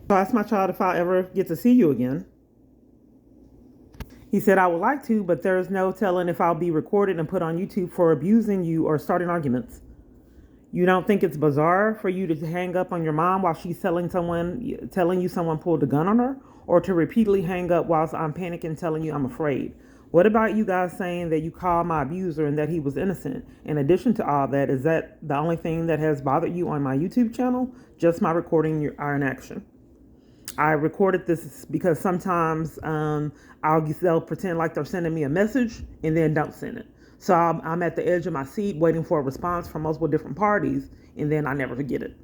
So I asked my child if I ever get to see you again. He said, I would like to, but there's no telling if I'll be recorded and put on YouTube for abusing you or starting arguments. You don't think it's bizarre for you to hang up on your mom while she's telling you someone pulled a gun on her, or to repeatedly hang up whilst I'm panicking, telling you I'm afraid? What about you guys saying that you called my abuser and that he was innocent? In addition to all that, is that the only thing that has bothered you on my YouTube channel? Just my recording our inaction. I recorded this because sometimes they'll pretend like they're sending me a message and then don't send it. So I'm at the edge of my seat waiting for a response from multiple different parties, and then I never forget it.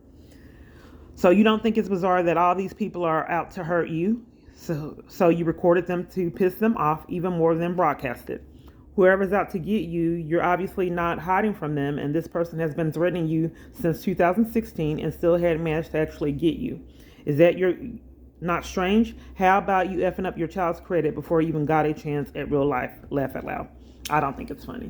So you don't think it's bizarre that all these people are out to hurt you? So you recorded them to piss them off even more than broadcast it. Whoever's out to get you, you're obviously not hiding from them, and this person has been threatening you since 2016 and still hadn't managed to actually get you. Is that your not strange? How about you effing up your child's credit before you even got a chance at real life? Laugh out loud. I don't think it's funny.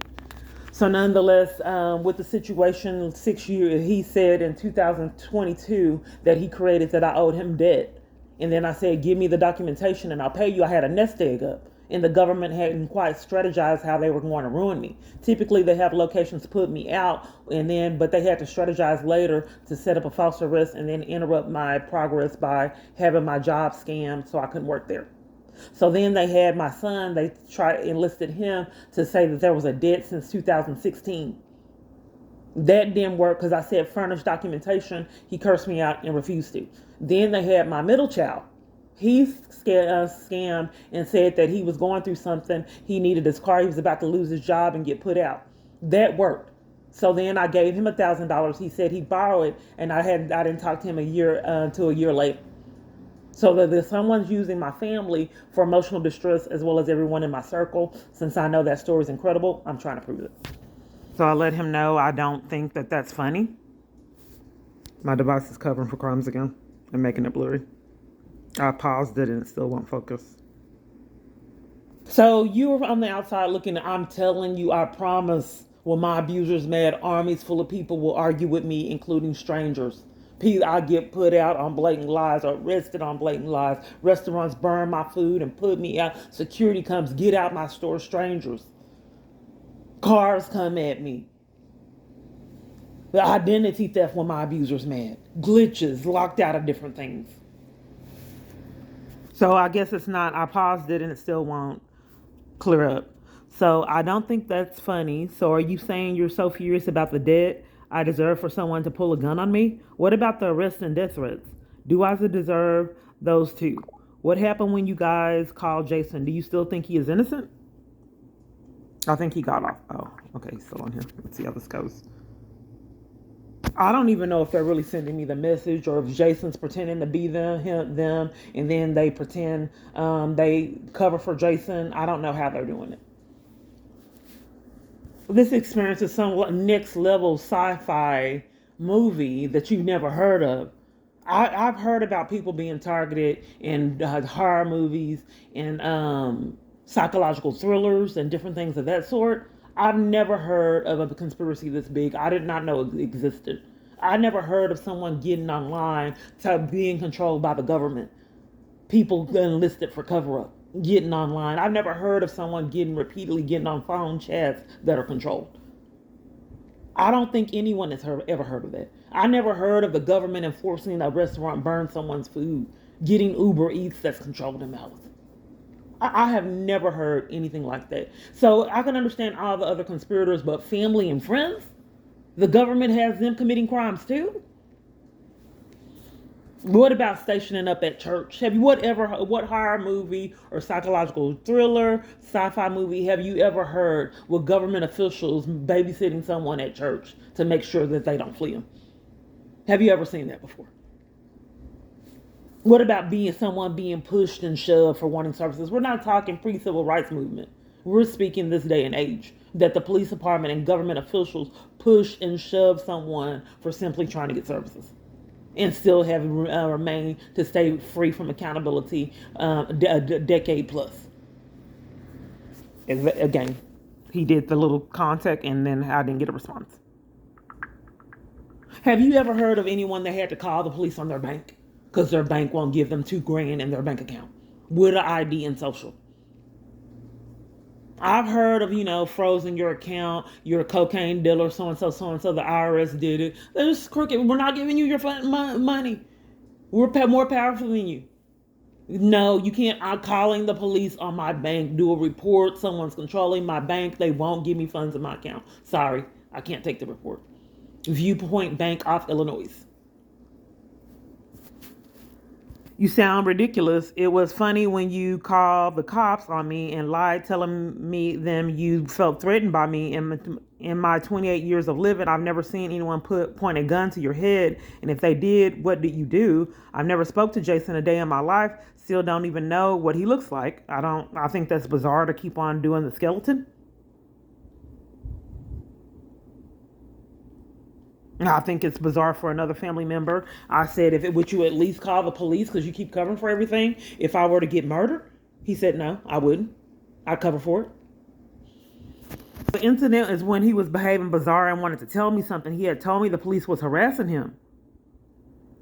So nonetheless, with the situation, 6 years, he said in 2022 that he created that I owed him debt. And then I said, give me the documentation and I'll pay you. I had a nest egg up. And the government hadn't quite strategized how they were going to ruin me. Typically, they have locations put me out, but they had to strategize later to set up a false arrest and then interrupt my progress by having my job scammed so I couldn't work there. So then they had my son, they enlisted him to say that there was a debt since 2016. That didn't work because I said furnish documentation. He cursed me out and refused to. Then they had my middle child. He scammed and said that he was going through something. He needed his car. He was about to lose his job and get put out. That worked. So then I gave him $1,000. He said he'd borrow it, and I didn't talk to him until a year later. So that someone's using my family for emotional distress as well as everyone in my circle. Since I know that story is incredible, I'm trying to prove it. So I let him know I don't think that that's funny. My device is covering for crumbs again and making it blurry. I paused it and it still won't focus. So you were on the outside looking, I'm telling you, I promise, when my abuser's mad, armies full of people will argue with me, including strangers. I get put out on blatant lies, arrested on blatant lies. Restaurants burn my food and put me out. Security comes, get out my store, strangers. Cars come at me. The identity theft when my abuser's mad. Glitches, locked out of different things. So I guess it's not, I paused it and it still won't clear up. So I don't think that's funny. So are you saying you're so furious about the debt I deserve for someone to pull a gun on me? What about the arrest and death threats? Do I deserve those too? What happened when you guys called Jason? Do you still think he is innocent? I think he got off. Oh, okay, he's still on here. Let's see how this goes. I don't even know if they're really sending me the message or if Jason's pretending to be them, and then they pretend they cover for Jason. I don't know how they're doing it. This experience is some next level sci-fi movie that you've never heard of. I've heard about people being targeted in horror movies and psychological thrillers and different things of that sort. I've never heard of a conspiracy this big. I did not know it existed. I never heard of someone getting online to being controlled by the government. People enlisted for cover-up, getting online. I've never heard of someone repeatedly getting on phone chats that are controlled. I don't think anyone has ever heard of that. I never heard of the government enforcing a restaurant burn someone's food, getting Uber Eats that's controlled in mouth. I have never heard anything like that. So I can understand all the other conspirators, but family and friends? The government has them committing crimes too? What about stationing up at church? What horror movie or psychological thriller, sci-fi movie have you ever heard with government officials babysitting someone at church to make sure that they don't flee them? Have you ever seen that before? What about someone being pushed and shoved for wanting services? We're not talking pre-civil rights movement. We're speaking this day and age that the police department and government officials push and shove someone for simply trying to get services and still have remained to stay free from accountability a decade plus. Again, he did the little contact and then I didn't get a response. Have you ever heard of anyone that had to call the police on their bank? because their bank won't give them $2,000 in their bank account with an ID and social. I've heard of, frozen your account, you're a cocaine dealer, so and so, the IRS did it. They're just crooked. We're not giving you your money. We're more powerful than you. No, you can't. I'm calling the police on my bank, do a report. Someone's controlling my bank. They won't give me funds in my account. Sorry, I can't take the report. Viewpoint Bank off Illinois. You sound ridiculous. It was funny when you called the cops on me and lied, telling me them you felt threatened by me. In my 28 years of living, I've never seen anyone point a gun to your head. And if they did, what did you do? I've never spoke to Jason a day in my life. Still don't even know what he looks like. I think that's bizarre to keep on doing the skeleton. I think it's bizarre for another family member. I said, would you at least call the police because you keep covering for everything if I were to get murdered? He said, no, I wouldn't. I'd cover for it. The incident is when he was behaving bizarre and wanted to tell me something. He had told me the police was harassing him.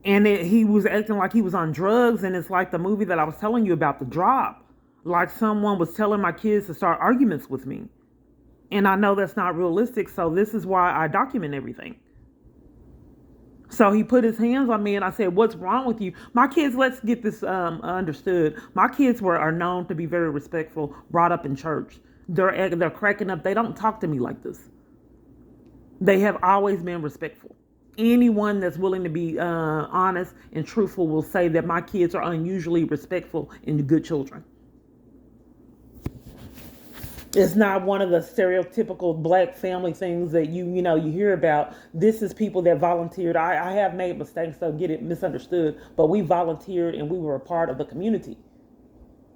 And he was acting like he was on drugs. And it's like the movie that I was telling you about, The Drop. Like someone was telling my kids to start arguments with me. And I know that's not realistic. So this is why I document everything. So he put his hands on me and I said, what's wrong with you? My kids, let's get this understood. My kids are known to be very respectful, brought up in church. They're cracking up. They don't talk to me like this. They have always been respectful. Anyone that's willing to be honest and truthful will say that my kids are unusually respectful and good children. It's not one of the stereotypical black family things that you hear about. This is people that volunteered. I have made mistakes, so get it misunderstood, but we volunteered and we were a part of the community.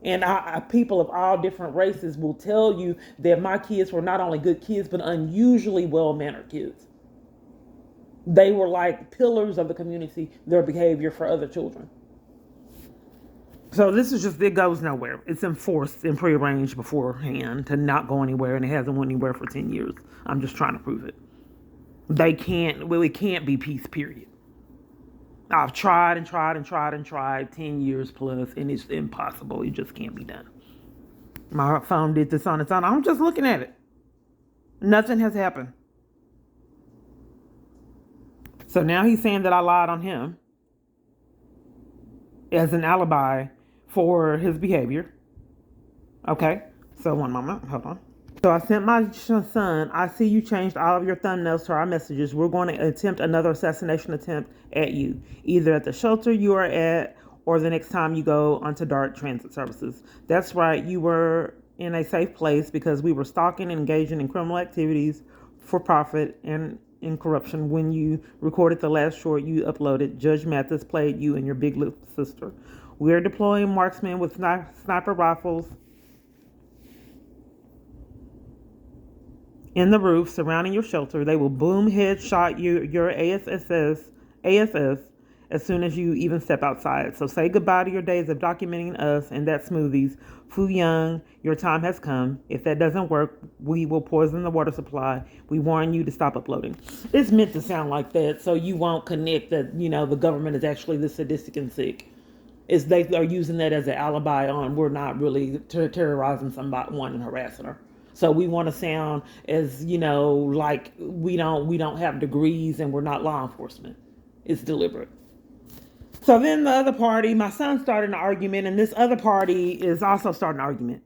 And people of all different races will tell you that my kids were not only good kids, but unusually well-mannered kids. They were like pillars of the community, their behavior for other children. So this is just, it goes nowhere. It's enforced and prearranged beforehand to not go anywhere, and it hasn't went anywhere for 10 years. I'm just trying to prove it. It can't be peace, period. I've tried 10 years plus, and it's impossible. It just can't be done. My phone did this on its own. I'm just looking at it. Nothing has happened. So now he's saying that I lied on him as an alibi for his behavior. Okay, so one moment, hold on. So I sent my son, I see you changed all of your thumbnails to our messages. We're going to attempt another assassination attempt at you, either at the shelter you are at or the next time you go onto DART transit services. That's right, you were in a safe place because we were stalking and engaging in criminal activities for profit and in corruption. When you recorded the last short you uploaded, Judge Mathis played you and your big little sister. We're deploying marksmen with sniper rifles in the roof surrounding your shelter. They will boom headshot your ASS as soon as you even step outside. So say goodbye to your days of documenting us and that smoothies. Fu Young, your time has come. If that doesn't work, we will poison the water supply. We warn you to stop uploading. It's meant to sound like that so you won't connect that, the government is actually this sadistic and sick. They are using that as an alibi on we're not really terrorizing someone and harassing her. So we want to sound as, like we don't have degrees and we're not law enforcement. It's deliberate. So then the other party, my son started an argument, and this other party is also starting an argument.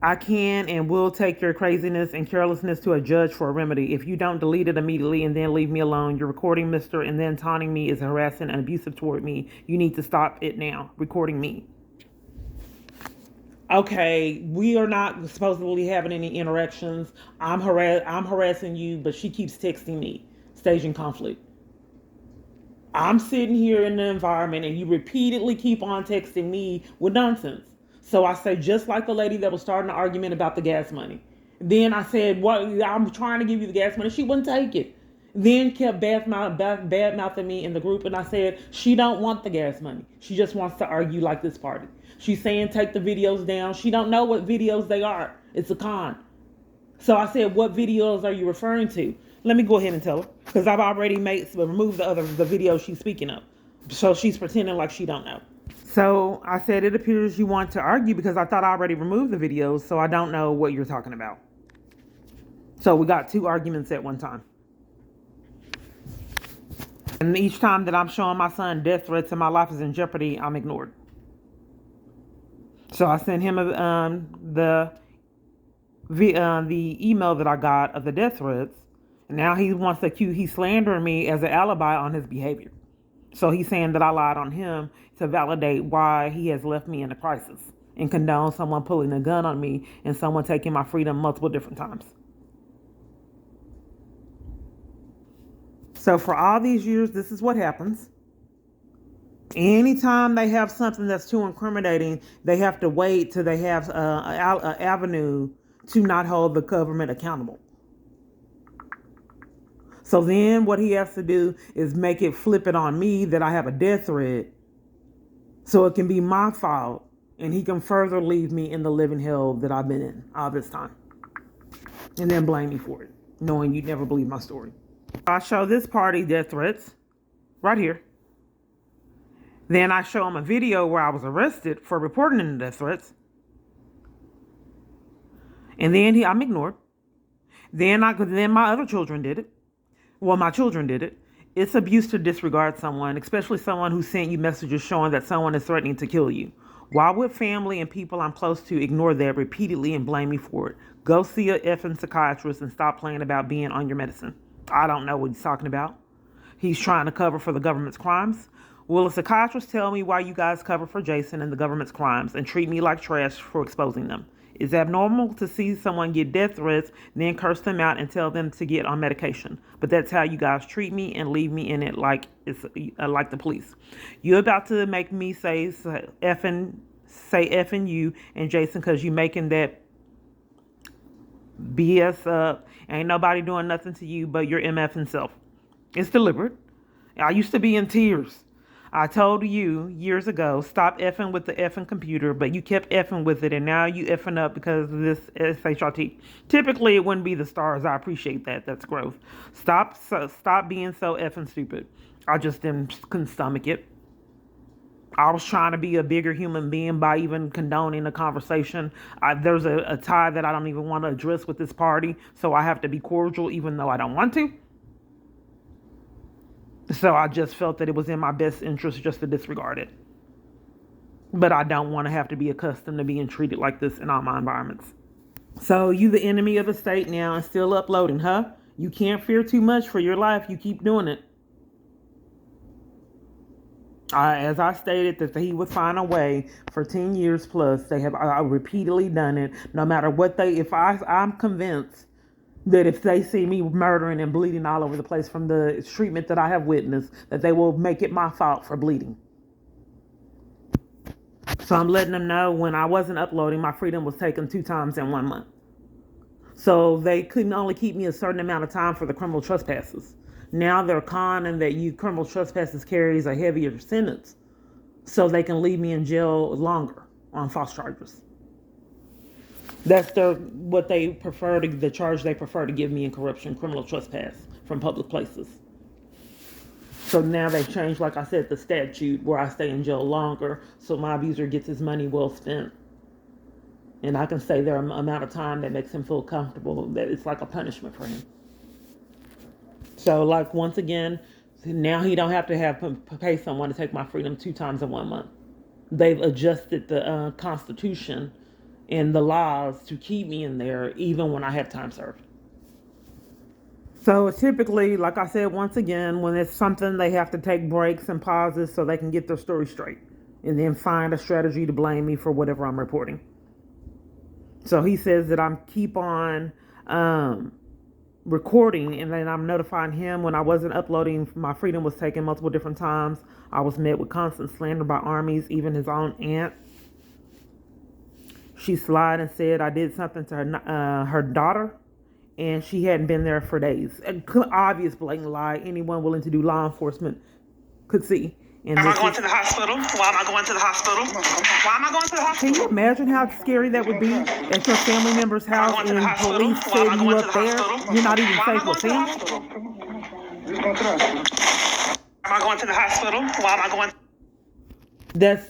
I can and will take your craziness and carelessness to a judge for a remedy. If you don't delete it immediately and then leave me alone, you're recording Mr. and then taunting me is harassing and abusive toward me. You need to stop it now. Recording me. Okay, we are not supposedly having any interactions. I'm harassing you, but she keeps texting me, staging conflict. I'm sitting here in the environment and you repeatedly keep on texting me with nonsense. So I say, just like the lady that was starting an argument about the gas money. Then I said, I'm trying to give you the gas money. She wouldn't take it. Then kept bad mouthing me in the group. And I said, she don't want the gas money. She just wants to argue like this party. She's saying, take the videos down. She don't know what videos they are. It's a con. So I said, what videos are you referring to? Let me go ahead and tell her. Because I've already removed the video she's speaking of. So she's pretending like she don't know. So I said, it appears you want to argue because I thought I already removed the videos, so I don't know what you're talking about. So we got 2 arguments at one time. And each time that I'm showing my son death threats and my life is in jeopardy, I'm ignored. So I sent him the email that I got of the death threats. And now he wants to accuse, he's slandering me as an alibi on his behavior. So he's saying that I lied on him to validate why he has left me in a crisis and condone someone pulling a gun on me and someone taking my freedom multiple different times. So for all these years, this is what happens. Anytime they have something that's too incriminating, they have to wait till they have an avenue to not hold the government accountable. So then what he has to do is make it flip it on me that I have a death threat so it can be my fault and he can further leave me in the living hell that I've been in all this time. And then blame me for it, knowing you'd never believe my story. I show this party death threats right here. Then I show him a video where I was arrested for reporting the death threats. And then I'm ignored. Then my other children did it. Well, my children did it. It's abuse to disregard someone, especially someone who sent you messages showing that someone is threatening to kill you. Why would family and people I'm close to ignore that repeatedly and blame me for it? Go see a effing psychiatrist and stop playing about being on your medicine. I don't know what he's talking about. He's trying to cover for the government's crimes. Will a psychiatrist tell me why you guys cover for Jason and the government's crimes and treat me like trash for exposing them? It's abnormal to see someone get death threats, then curse them out and tell them to get on medication. But that's how you guys treat me and leave me in it like it's like the police. You're about to make me say effing you and Jason because you making that BS up. Ain't nobody doing nothing to you but your MFing self. It's deliberate. I used to be in tears. I told you years ago, stop effing with the effing computer, but you kept effing with it, and now you effing up because of this SHRT. Typically, it wouldn't be the stars. I appreciate that. That's growth. Stop being so effing stupid. I just couldn't stomach it. I was trying to be a bigger human being by even condoning the conversation. There's a tie that I don't even want to address with this party, so I have to be cordial even though I don't want to. So I just felt that it was in my best interest just to disregard it. But I don't want to have to be accustomed to being treated like this in all my environments. So you the enemy of the state now and still uploading, huh? You can't fear too much for your life. You keep doing it. As I stated, that he would find a way for 10 years plus. They have repeatedly done it. No matter what I'm convinced that if they see me murdering and bleeding all over the place from the treatment that I have witnessed, that they will make it my fault for bleeding. So I'm letting them know when I wasn't uploading, my freedom was taken 2 times in 1 month. So they couldn't only keep me a certain amount of time for the criminal trespasses. Now they're conning that criminal trespasses carries a heavier sentence, so they can leave me in jail longer on false charges. That's the charge they prefer to give me in corruption, criminal trespass from public places. So now they've changed, like I said, the statute where I stay in jail longer, so my abuser gets his money well spent. And I can stay there an amount of time that makes him feel comfortable, that it's like a punishment for him. So, like, once again, now he don't have to pay someone to take my freedom 2 times in 1 month. They've adjusted the Constitution and the laws to keep me in there even when I have time served. So typically, like I said, once again, when it's something, they have to take breaks and pauses so they can get their story straight and then find a strategy to blame me for whatever I'm reporting. So he says that I'm keep on recording, and then I'm notifying him when I wasn't uploading. My freedom was taken multiple different times. I was met with constant slander by armies, even his own aunt. She lied and said I did something to her daughter, and she hadn't been there for days. An obvious blatant lie. Anyone willing to do law enforcement could see. And am I going to the hospital? Why am I going to the hospital? Why am I going to the hospital? Can you imagine how scary that would be at your family member's house and police setting you up there? You're not even safe with them. am I going to the hospital? Why am I going? That's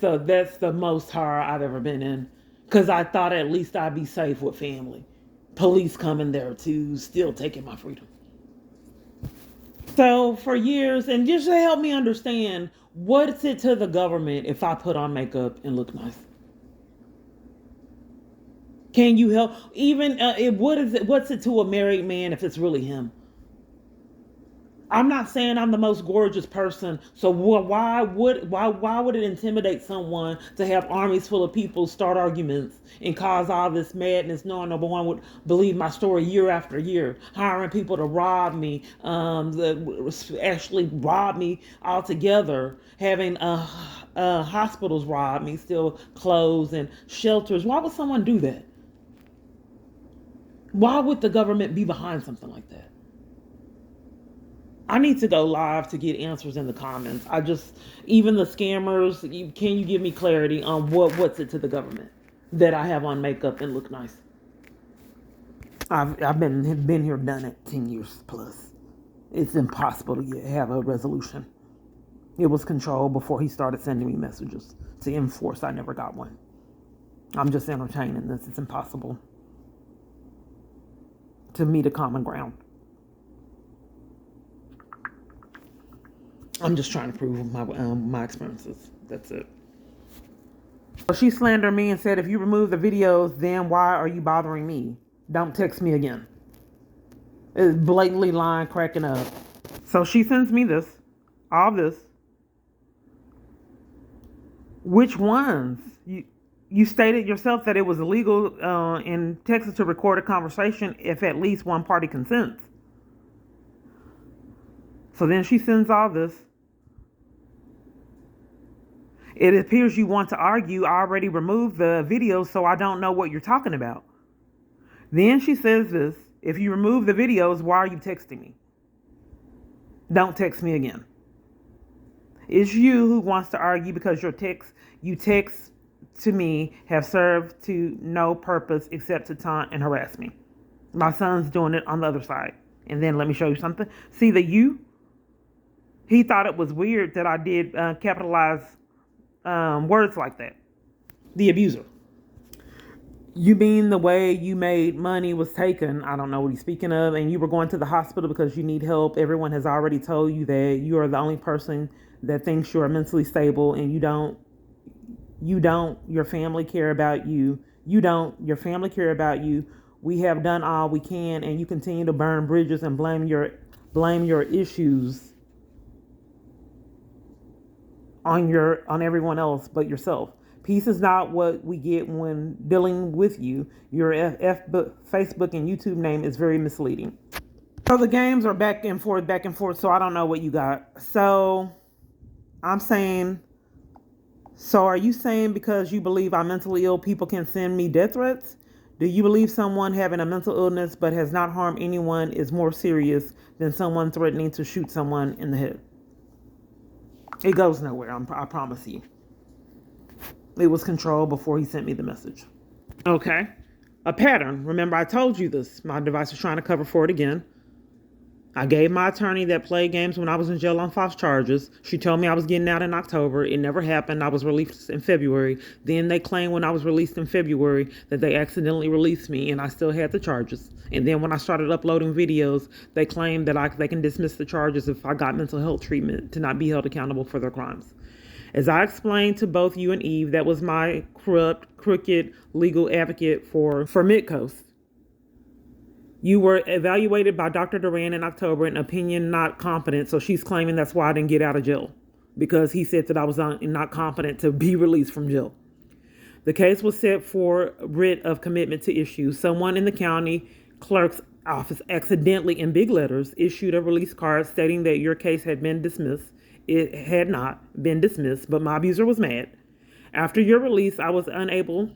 the most horror I've ever been in. Because I thought at least I'd be safe with family. Police coming there too, still taking my freedom. So for years, and just to help me understand, what's it to the government if I put on makeup and look nice? Can you help? Even what is it? What's it to a married man if it's really him? I'm not saying I'm the most gorgeous person, so why would it intimidate someone to have armies full of people start arguments and cause all this madness, knowing no one would believe my story year after year, hiring people to rob me, actually rob me altogether, having hospitals rob me, steal clothes and shelters. Why would someone do that? Why would the government be behind something like that? I need to go live to get answers in the comments. Even the scammers, can you give me clarity on what's it to the government that I have on makeup and look nice? I've been here, done it 10 years plus. It's impossible to have a resolution. It was controlled before he started sending me messages to enforce. I never got one. I'm just entertaining this. It's impossible to meet a common ground. I'm just trying to prove my experiences. That's it. So she slandered me and said, if you remove the videos, then why are you bothering me? Don't text me again. It's blatantly lying, cracking up. So she sends me this, all this. Which ones? You stated yourself that it was illegal in Texas to record a conversation if at least one party consents. So then she sends all this. It appears you want to argue. I already removed the video, so I don't know what you're talking about. Then she says this, if you remove the videos, why are you texting me? Don't text me again. It's you who wants to argue because you text to me have served to no purpose except to taunt and harass me. My son's doing it on the other side. And then let me show you something. See the you? He thought it was weird that I did capitalize words like that. The abuser. You mean the way you made money was taken, I don't know what he's speaking of, and you were going to the hospital because you need help. Everyone has already told you that you are the only person that thinks you are mentally stable, and your family care about you. Your family care about you. We have done all we can, and you continue to burn bridges and blame your issues on everyone else but yourself. Peace is not what we get when dealing with you. Your Facebook and YouTube name is very misleading. So the games are back and forth. So I don't know what you got. So I'm saying, so are you saying because you believe I'm mentally ill, people can send me death threats? Do you believe someone having a mental illness but has not harmed anyone is more serious than someone threatening to shoot someone in the head? It goes nowhere, I promise you. It was controlled before he sent me the message. Okay. A pattern. Remember, I told you this. My device was trying to cover for it again. I gave my attorney that played games when I was in jail on false charges. She told me I was getting out in October. It never happened. I was released in February. Then they claimed when I was released in February that they accidentally released me and I still had the charges. And then when I started uploading videos, they claimed that they can dismiss the charges if I got mental health treatment to not be held accountable for their crimes. As I explained to both you and Eve, that was my crooked legal advocate for Midcoast. You were evaluated by Dr. Duran in October, an opinion not competent, so she's claiming that's why I didn't get out of jail, because he said that I was not competent to be released from jail. The case was set for writ of commitment to issue. Someone in the county clerk's office accidentally, in big letters, issued a release card stating that your case had been dismissed. It had not been dismissed, but my abuser was mad. After your release, I was unable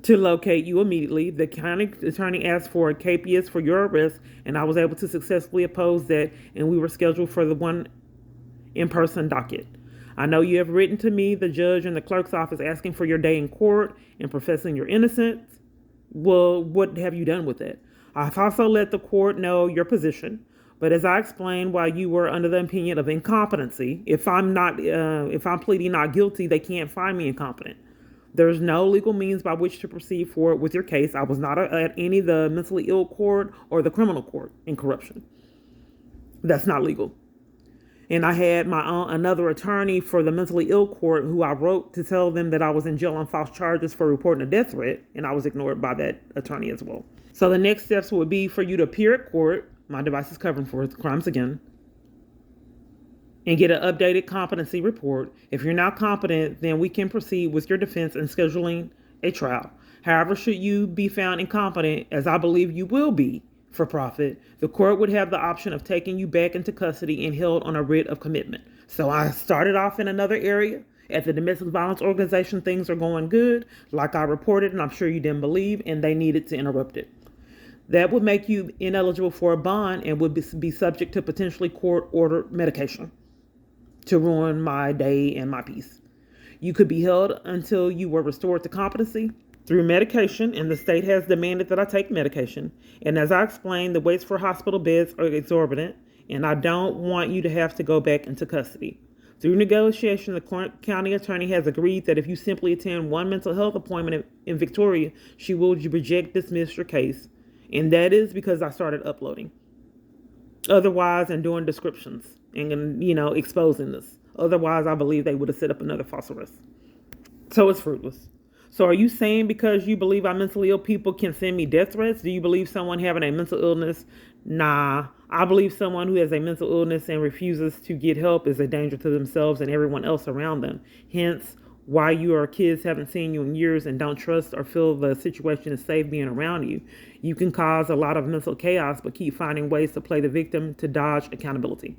to locate you immediately. The county attorney asked for a capias for your arrest, and I was able to successfully oppose that, and we were scheduled for the one in-person docket. I know you have written to me, the judge in the clerk's office, asking for your day in court and professing your innocence. Well, what have you done with it? I've also let the court know your position. But as I explained, while you were under the opinion of incompetency, if I'm pleading not guilty, they can't find me incompetent. There's no legal means by which to proceed forward with your case. I was not at any of the mentally ill court or the criminal court in corruption. That's not legal. And I had another attorney for the mentally ill court who I wrote to tell them that I was in jail on false charges for reporting a death threat, and I was ignored by that attorney as well. So the next steps would be for you to appear at court. My device is covering for crimes again. And get an updated competency report. If you're not competent, then we can proceed with your defense and scheduling a trial. However, should you be found incompetent, as I believe you will be for profit, the court would have the option of taking you back into custody and held on a writ of commitment. So I started off in another area. At the domestic violence organization, things are going good, like I reported, and I'm sure you didn't believe, and they needed to interrupt it. That would make you ineligible for a bond and would be subject to potentially court-ordered medication to ruin my day and my peace. You could be held until you were restored to competency through medication, and the state has demanded that I take medication. And as I explained, the waits for hospital beds are exorbitant, and I don't want you to have to go back into custody. Through negotiation, the county attorney has agreed that if you simply attend one mental health appointment in Victoria, she will dismiss your case. And that is because I started uploading. Otherwise, and doing descriptions and, exposing this. Otherwise, I believe they would have set up another false arrest. So it's fruitless. So are you saying because you believe our mentally ill people can send me death threats? Do you believe someone having a mental illness? Nah, I believe someone who has a mental illness and refuses to get help is a danger to themselves and everyone else around them. Hence, why your kids haven't seen you in years and don't trust or feel the situation is safe being around you. You can cause a lot of mental chaos, but keep finding ways to play the victim to dodge accountability.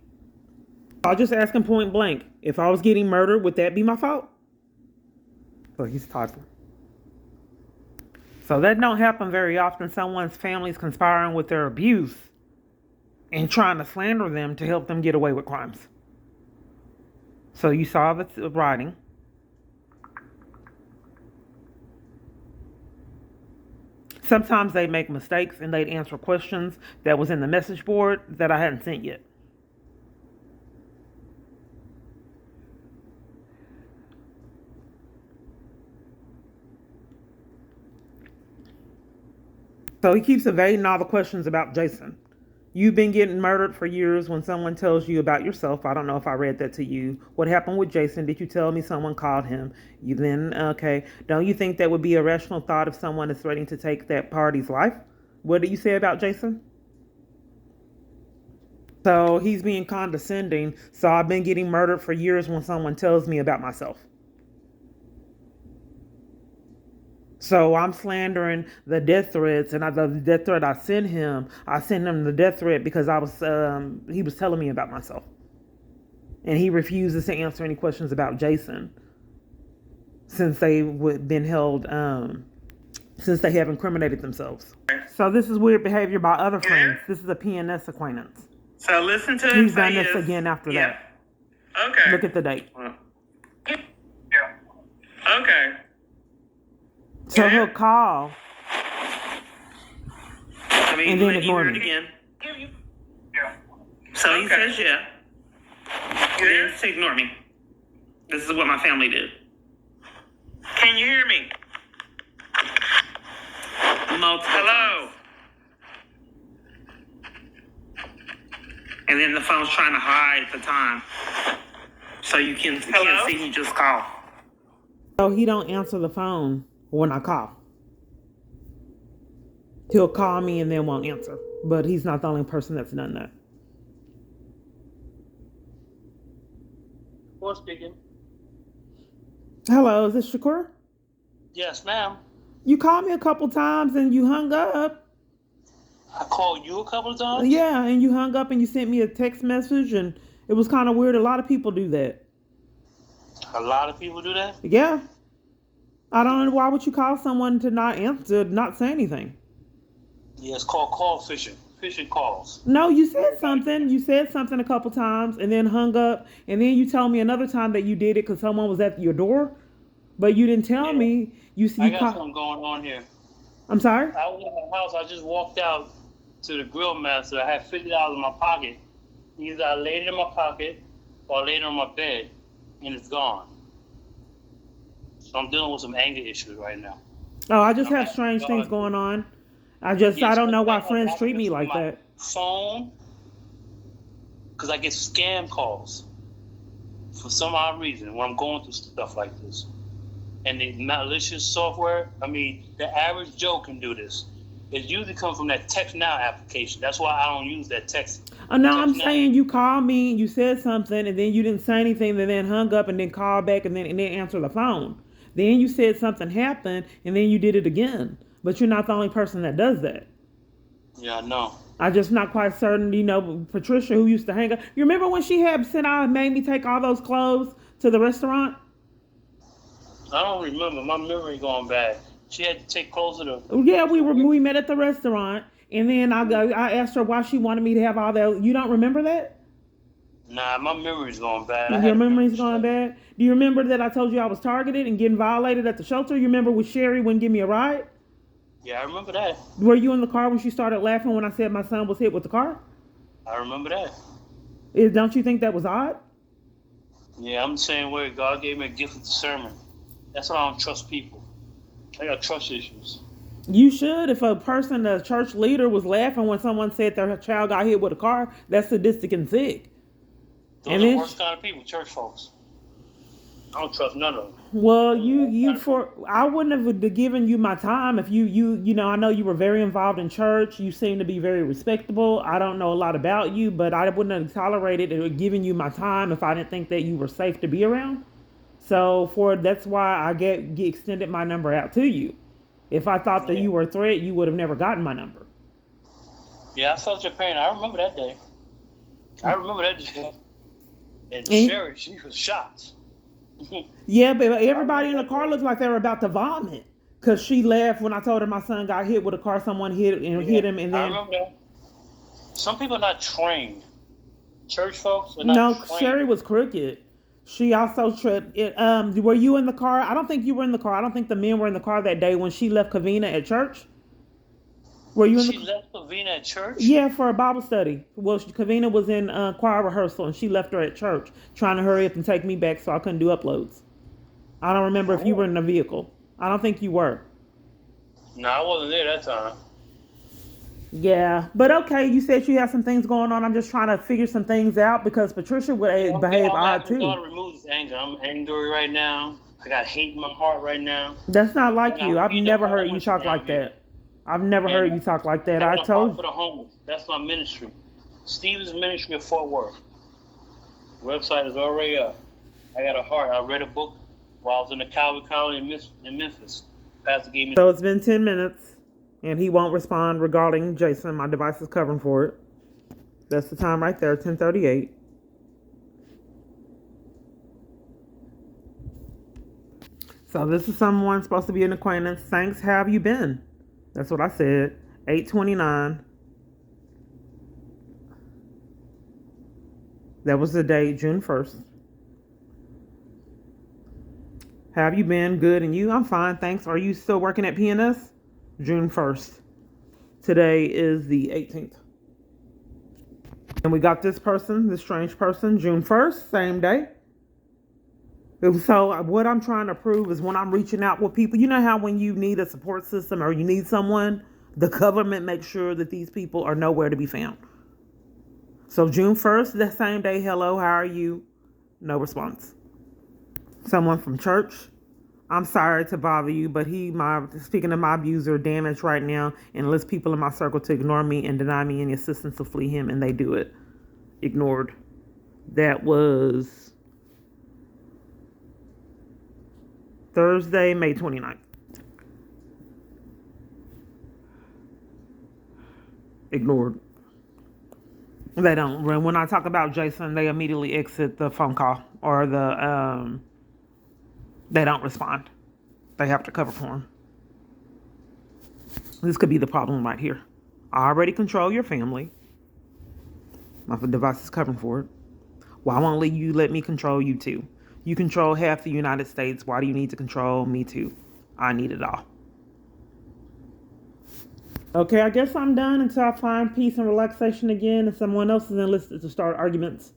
I'll just ask him point blank. If I was getting murdered, would that be my fault? So he's typing. So that don't happen very often. Someone's family's conspiring with their abuse and trying to slander them to help them get away with crimes. So you saw the writing. Sometimes they make mistakes and they'd answer questions that was in the message board that I hadn't sent yet. So he keeps evading all the questions about Jason. You've been getting murdered for years when someone tells you about yourself. I don't know if I read that to you. What happened with Jason? Did you tell me someone called him? You then, okay. Don't you think that would be a rational thought if someone is threatening to take that party's life? What did you say about Jason? So he's being condescending. So I've been getting murdered for years when someone tells me about myself. So I'm slandering the death threats, and the death threat I sent him the death threat because he was telling me about myself, and he refuses to answer any questions about Jason since they've been held, since they have incriminated themselves. So this is weird behavior by other friends. This is a PNS acquaintance. So listen to him. He's done this again after that. Okay. Look at the date. Yeah. Okay. So he'll call and then ignore me. Again. So he says yeah. Then to ignore me. This is what my family did. Can you hear me? Hello. And then the phone's trying to hide the time, so you can't see he just called. So he don't answer the phone when I call. He'll call me and then won't answer. But he's not the only person that's done that. Who's speaking? Hello, is this Shakur? Yes, ma'am. You called me a couple times and you hung up. I called you a couple of times? Yeah, and you hung up and you sent me a text message, and it was kind of weird. A lot of people do that. A lot of people do that? Yeah. I don't know, why would you call someone to not answer, not say anything? Yeah, it's called call fishing. Fishing calls. No, you said something. You said something a couple times and then hung up. And then you told me another time that you did it because someone was at your door. But you didn't tell me. I got something going on here. I'm sorry? I was in the house. I just walked out to the grill master. I had $50 in my pocket. Either I laid it in my pocket or I laid it on my bed, and it's gone. So I'm dealing with some anger issues right now. Oh, I just I'm have asking strange things God. going on. I Yes, don't know I why have friends treat access me to like my that. phone because I get scam calls for some odd reason when I'm going through stuff like this. And the malicious software, I mean, the average Joe can do this. It usually comes from that Text Now application. That's why I don't use that text. Oh, no, I'm Text Now. saying you called me, you said something, and then you didn't say anything, and then hung up, and then called back, and then answer the phone. Then you said something happened, and then you did it again. But you're not the only person that does that. Yeah, I know. I'm just not quite certain. Patricia, who used to hang up. You remember when she had sent out and made me take all those clothes to the restaurant? I don't remember. My memory going bad. She had to take clothes to the. Yeah, we met at the restaurant, and then I asked her why she wanted me to have all that. You don't remember that? Nah, my memory's going bad. I Your had a memory's memory going stuff. bad. Do you remember that I told you I was targeted and getting violated at the shelter? You remember when Sherry wouldn't give me a ride? Yeah, I remember that. Were you in the car when she started laughing when I said my son was hit with the car? I remember that. Don't you think that was odd? Yeah, I'm the same way. God gave me a gift of discernment. That's why I don't trust people. I got trust issues. You should. If a church leader, was laughing when someone said their child got hit with a car, that's sadistic and sick. Those And are the then, worst kind of people, church folks. I don't trust none of them. well, I wouldn't have given you my time if I know you were very involved in church. You seem to be very respectable. I don't know a lot about you, but I wouldn't have tolerated or given you my time if I didn't think that you were safe to be around. So that's why I extended my number out to you. If I thought that Yeah. you were a threat, you would have never gotten my number. Yeah, I felt your pain. I remember that day. I remember that day. And And- Sherry, she was shocked. Yeah, but everybody in the car looked like they were about to vomit because she laughed when I told her my son got hit with a car. Someone hit him, and I then remember that. Some people are not trained. Church folks are not no, trained. Sherry was crooked. She also tripped. Were you in the car? I don't think you were in the car. I don't think the men were in the car that day when she left Kavina at church. Were you in She the? left Lavina at church? Yeah, for a Bible study. Well, Kavina was in choir rehearsal, and she left her at church, trying to hurry up and take me back so I couldn't do uploads. I don't remember if you were in the vehicle. I don't think you were. No, I wasn't there that time. Yeah, but okay. You said you have some things going on. I'm just trying to figure some things out because Patricia would behave I'm odd asking God too. to remove this anger. I'm angry right now. I got hate in my heart right now. That's not like And I you. I've feed the never heard you homeless talk around like here. that. I've never And heard you talk like that. I I got a heart told for the homeless. That's my ministry. Stephen's ministry of Fort Worth. The website is already up. I got a heart. I read a book while I was in the Calvary College in Memphis. Pastor gave me. So it's been 10 minutes, and he won't respond regarding Jason. My device is covering for it. That's the time right there, 10:38. So this is someone supposed to be an acquaintance. Thanks. How have you been? That's what I said. 8:29. That was the date, June 1st. How have you been? Good. And you? I'm fine. Thanks. Are you still working at PNS? June 1st. Today is the 18th. And we got this strange person, June 1st, same day. So what I'm trying to prove is when I'm reaching out with people, you know how when you need a support system or you need someone, the government makes sure that these people are nowhere to be found. So June 1st, that same day, hello, how are you? No response. Someone from church, I'm sorry to bother you, but speaking of my abuser, damaged right now and lists people in my circle to ignore me and deny me any assistance to flee him, and they do it. Ignored. That was Thursday, May 29th. Ignored. They don't. When I talk about Jason, they immediately exit the phone call or they don't respond. They have to cover for him. This could be the problem right here. I already control your family. My device is covering for it. Why won't you let me control you too? You control half the United States. Why do you need to control me too? I need it all. Okay, I guess I'm done until I find peace and relaxation again and someone else is enlisted to start arguments.